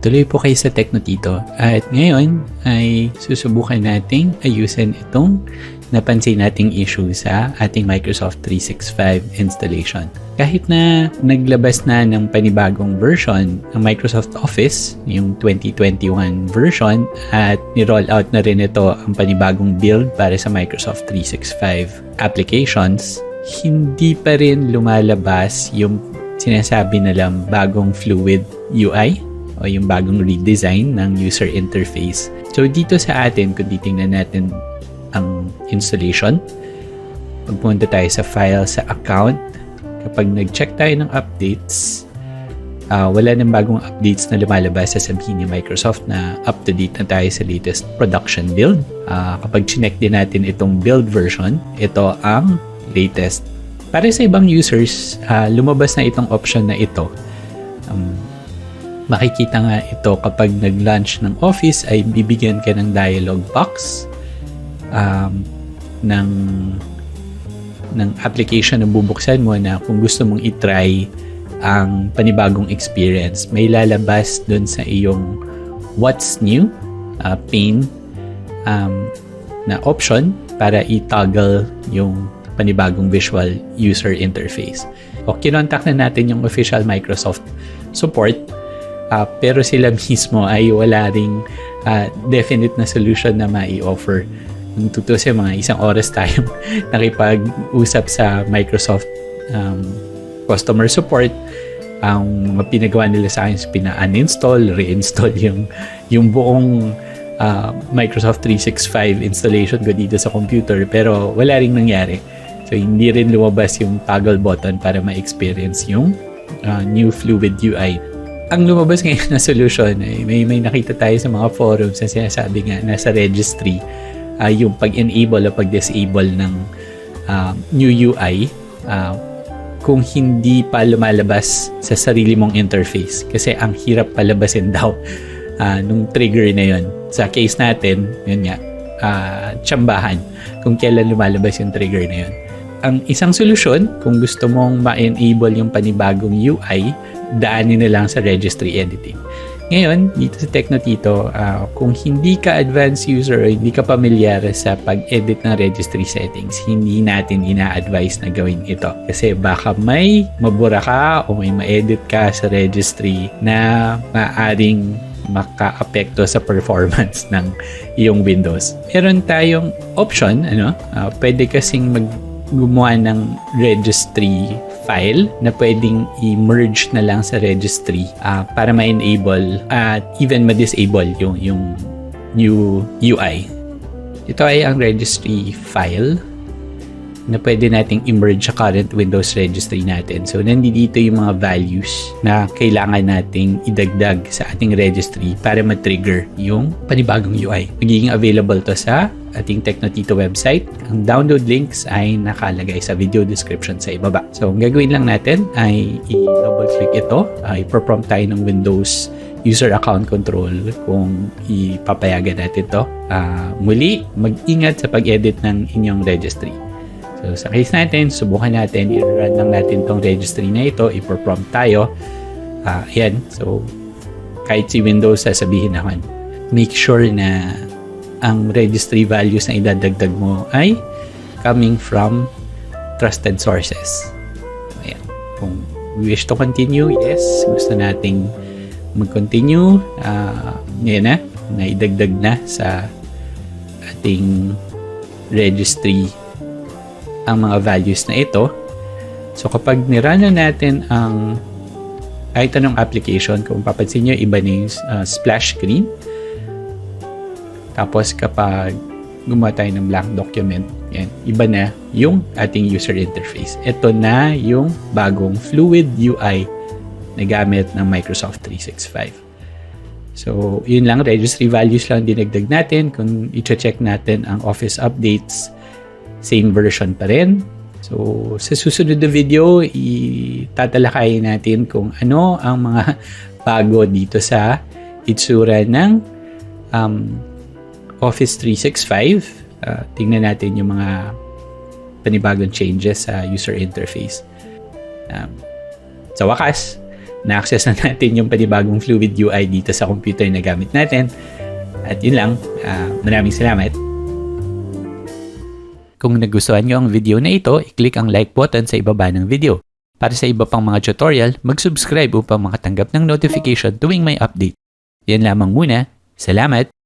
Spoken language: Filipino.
Tuloy po kayo sa Teknotito at ngayon ay susubukan nating ayusin itong napansin nating issue sa ating Microsoft 365 installation. Kahit na naglabas na ng panibagong version ng Microsoft Office, yung 2021 version, at ni-roll out na rin ito ang panibagong build para sa Microsoft 365 applications, hindi pa rin lumalabas yung sinasabi nilang bagong fluid UI o yung bagong redesign ng user interface. So dito sa atin, kung titingnan natin ang installation, pagpunta tayo sa file sa account, kapag nag-check tayo ng updates, wala nang bagong updates na lumalabas. Sasabihin ni Microsoft na up-to-date na tayo sa latest production build. Kapag chinek din natin itong build version, ito ang latest. Para sa ibang users, lumabas na itong option na ito. Makikita nga ito kapag nag-launch ng Office ay bibigyan ka ng dialog box ng application na bubuksan mo na kung gusto mong itry ang panibagong experience. May lalabas dun sa iyong what's new pane na option para i-toggle yung panibagong visual user interface. O kinontak na natin yung official Microsoft support, pero sila mismo ay wala ring definite na solution na mai-offer. Nung tutusin, mga isang oras tayong nakipag-usap sa Microsoft customer support. Ang mga pinagawa nila sa akin is pina-uninstall, reinstall yung buong Microsoft 365 installation ko dito sa computer, pero wala ring nangyari. So hindi rin lumabas yung toggle button para ma-experience yung new fluid UI. Ang lumabas ngayon na solution ay may nakita tayo sa mga forums na sinasabi nga nasa registry yung pag-enable o pag-disable ng new UI kung hindi pa lumalabas sa sarili mong interface. Kasi ang hirap palabasin daw nung trigger na yun. Sa case natin, yun nga, tsambahan kung kailan lumalabas yung trigger na yun. Ang isang solusyon, kung gusto mong ma-enable yung panibagong UI, daanin na lang sa registry editing. Ngayon, dito sa Teknotito, kung hindi ka advanced user o hindi ka pamilyar sa pag-edit ng registry settings, hindi natin ina-advise na gawin ito. Kasi baka may mabura ka o may ma-edit ka sa registry na maaring maka-apekto sa performance ng iyong Windows. Meron tayong option, pwede kasing gumawa ng registry file na pwedeng i-merge na lang sa registry para ma-enable at even ma-disable yung new UI. Ito ay ang registry file na pwede nating i-merge sa current Windows registry natin. So, nandito yung mga values na kailangan nating idagdag sa ating registry para ma-trigger yung panibagong UI. Magiging available to sa ating Teknotito website. Ang download links ay nakalagay sa video description sa ibaba. So, ang gagawin lang natin ay i-double click ito. I-prompt tayo ng Windows user account control kung ipapayagan natin to. Muli, mag-ingat sa pag-edit ng inyong registry. So, sa case natin, subukan natin, i-run lang natin tong registry na ito, i-prompt tayo. Ayan, so, kahit si Windows sasabihin naman, make sure na ang registry values na idadagdag mo ay coming from trusted sources. Ayan, kung wish to continue, yes, gusto nating mag-continue, ngayon na idagdag na sa ating registry ang mga values na ito. So kapag nirun na natin ang kahit anong application, kung papansin nyo, iba na yung splash screen. Tapos kapag gumawa tayo ng blank document, yan, iba na yung ating user interface. Ito na yung bagong fluid UI na gamit ng Microsoft 365. So yun lang, registry values lang dinagdag natin. Kung i-check natin ang Office updates, same version pa rin. So, sa susunod na video, itatalakayin natin kung ano ang mga bago dito sa itsura ng Office 365. Tingnan natin yung mga panibagong changes sa user interface. Sa wakas, na-access na natin yung panibagong Fluid UI dito sa computer na gamit natin. At yun lang, maraming salamat. Kung nagustuhan nyo ang video na ito, i-click ang like button sa ibaba ng video. Para sa iba pang mga tutorial, mag-subscribe upang makatanggap ng notification tuwing may update. Yan lamang muna. Salamat!